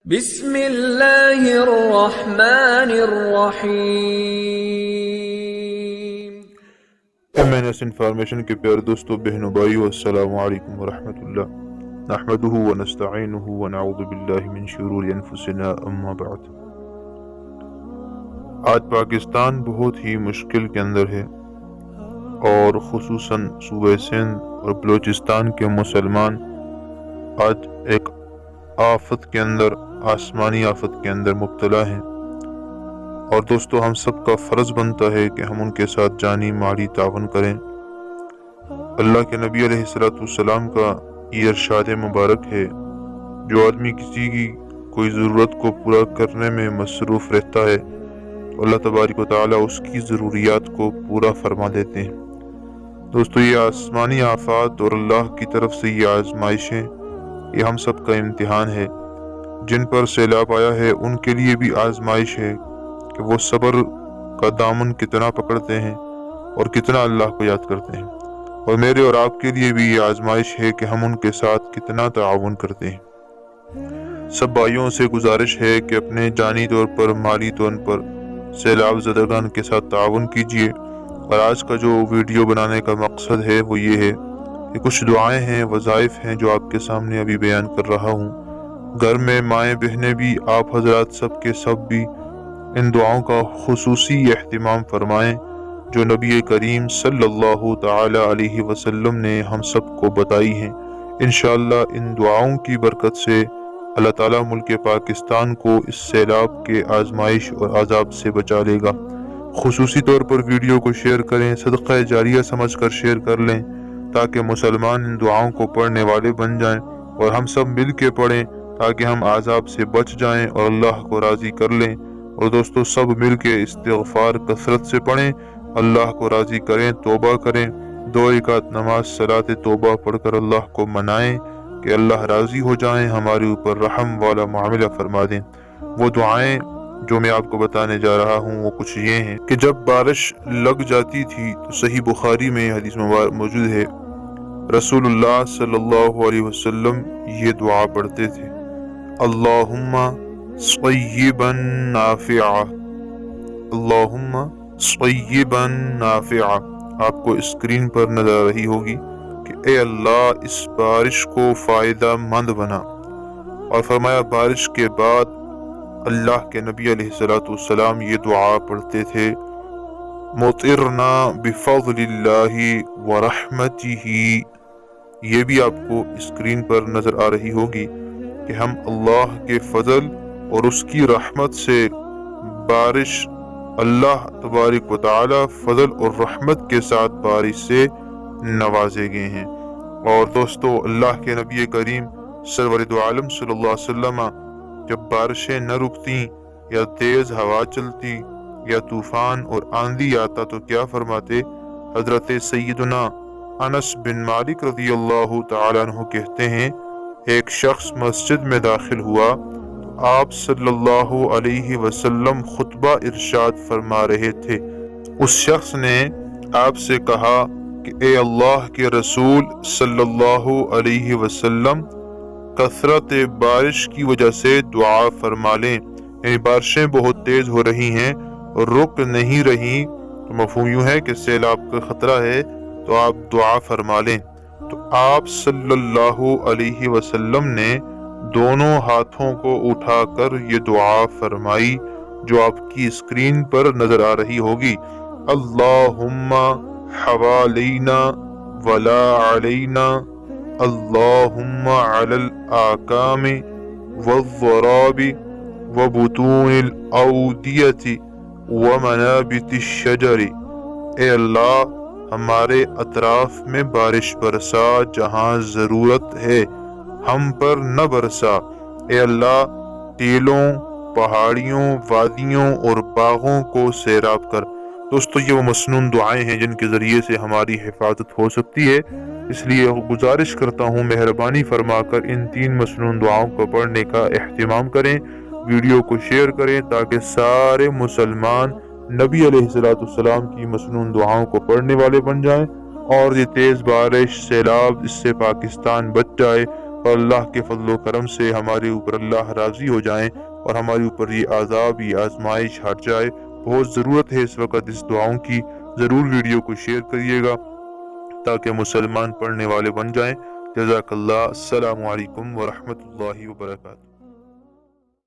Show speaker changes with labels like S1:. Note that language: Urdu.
S1: بسم اللہ الرحمن الرحیم۔
S2: MNS انفارمیشن کے پیارے دوستو، بہنوں، بھائیو، السلام علیکم ورحمۃ اللہ۔ نحمدہ ونستعینہ ونعوذ باللہ من شرور انفسنا، اما بعد۔ آج پاکستان بہت ہی مشکل کے اندر ہے، اور خصوصاً صوبہ سندھ اور بلوچستان کے مسلمان آج ایک آفت کے اندر، آسمانی آفت کے اندر مبتلا ہیں، اور دوستو ہم سب کا فرض بنتا ہے کہ ہم ان کے ساتھ جانی مالی تعاون کریں۔ اللہ کے نبی علیہ السلام کا یہ ارشاد مبارک ہے، جو آدمی کسی کی کوئی ضرورت کو پورا کرنے میں مصروف رہتا ہے تو اللہ تبارک و تعالیٰ اس کی ضروریات کو پورا فرما دیتے ہیں۔ دوستو، یہ آسمانی آفات اور اللہ کی طرف سے یہ آزمائشیں، یہ ہم سب کا امتحان ہے۔ جن پر سیلاب آیا ہے ان کے لیے بھی آزمائش ہے کہ وہ صبر کا دامن کتنا پکڑتے ہیں اور کتنا اللہ کو یاد کرتے ہیں، اور میرے اور آپ کے لیے بھی یہ آزمائش ہے کہ ہم ان کے ساتھ کتنا تعاون کرتے ہیں۔ سب بھائیوں سے گزارش ہے کہ اپنے جانی طور پر، مالی طور پر سیلاب زدگان کے ساتھ تعاون کیجیے۔ اور آج کا جو ویڈیو بنانے کا مقصد ہے وہ یہ ہے کہ کچھ دعائیں ہیں، وظائف ہیں جو آپ کے سامنے ابھی بیان کر رہا ہوں۔ گھر میں مائیں بہنیں بھی، آپ حضرات سب کے سب بھی ان دعاؤں کا خصوصی اہتمام فرمائیں جو نبی کریم صلی اللہ تعالی علیہ وسلم نے ہم سب کو بتائی ہیں۔ انشاءاللہ ان دعاؤں کی برکت سے اللہ تعالیٰ ملک پاکستان کو اس سیلاب کے آزمائش اور عذاب سے بچا لے گا۔ خصوصی طور پر ویڈیو کو شیئر کریں، صدقہ جاریہ سمجھ کر شیئر کر لیں، تاکہ مسلمان ان دعاؤں کو پڑھنے والے بن جائیں، اور ہم سب مل کے پڑھیں تاکہ ہم عذاب سے بچ جائیں اور اللہ کو راضی کر لیں۔ اور دوستو، سب مل کے استغفار کثرت سے پڑھیں، اللہ کو راضی کریں، توبہ کریں، 2 رکعت نماز صلاۃ توبہ پڑھ کر اللہ کو منائیں کہ اللہ راضی ہو جائیں، ہمارے اوپر رحم والا معاملہ فرما دیں۔ وہ دعائیں جو میں آپ کو بتانے جا رہا ہوں وہ کچھ یہ ہیں کہ جب بارش لگ جاتی تھی تو صحیح بخاری میں حدیث موجود ہے، رسول اللہ صلی اللہ علیہ وسلم یہ دعا پڑھتے تھے: اللہم صیبا نافعا، اللہم صیبا نافعا۔ آپ کو اسکرین پر نظر آ رہی ہوگی کہ اے اللہ اس بارش کو فائدہ مند بنا، اور فرمایا بارش کے بعد اللہ کے نبی علیہ السلام یہ دعا پڑھتے تھے: مطرنا بفضل اللہ ورحمتہ۔ یہ بھی آپ کو اسکرین پر نظر آ رہی ہوگی کہ ہم اللہ کے فضل اور اس کی رحمت سے بارش، اللہ تبارک و تعالی فضل اور رحمت کے ساتھ بارش سے نوازے گئے ہیں۔ اور دوستو، اللہ کے نبی کریم سرور دو عالم صلی اللہ علیہ وسلم جب بارشیں نہ رکتیں یا تیز ہوا چلتی یا طوفان اور آندھی آتا تو کیا فرماتے؟ حضرت سیدنا انس بن مالک رضی اللہ تعالیٰ عنہ کہتے ہیں، ایک شخص مسجد میں داخل ہوا تو آپ صلی اللہ علیہ وسلم خطبہ ارشاد فرما رہے تھے۔ اس شخص نے آپ سے کہا کہ اے اللہ کے رسول صلی اللہ علیہ وسلم، کثرت بارش کی وجہ سے دعا فرما لیں، یعنی بارشیں بہت تیز ہو رہی ہیں اور رک نہیں رہی، تو مفہوم یوں ہے کہ سیلاب کا خطرہ ہے، تو آپ دعا فرما لیں۔ تو آپ صلی اللہ علیہ وسلم نے دونوں ہاتھوں کو اٹھا کر یہ دعا فرمائی جو آپ کی اسکرین پر نظر آ رہی ہوگی: اللہم حوالینا ولا علینا، اللہم علی الاکام والضراب وبطون الاودیۃ ومنابت الشجر۔ اے اللہ، ہمارے اطراف میں بارش برسا، جہاں ضرورت ہے ہم پر نہ برسا۔ اے اللہ، ٹیلوں، پہاڑیوں، وادیوں اور باغوں کو سیراب کر۔ دوستو، یہ وہ مسنون دعائیں ہیں جن کے ذریعے سے ہماری حفاظت ہو سکتی ہے، اس لیے گزارش کرتا ہوں مہربانی فرما کر ان 3 مسنون دعاؤں کو پڑھنے کا اہتمام کریں، ویڈیو کو شیئر کریں تاکہ سارے مسلمان نبی علیہ السلام کی مسنون دعاؤں کو پڑھنے والے بن جائیں، اور یہ تیز بارش، سیلاب، اس سے پاکستان بچ جائے اور اللہ کے فضل و کرم سے ہمارے اوپر اللہ راضی ہو جائیں اور ہمارے اوپر یہ عذاب یہ آزمائش ہٹ جائے۔ بہت ضرورت ہے اس وقت اس دعاؤں کی، ضرور ویڈیو کو شیئر کریے گا تاکہ مسلمان پڑھنے والے بن جائیں۔ جزاک اللہ۔ السلام علیکم ورحمۃ اللہ وبرکاتہ۔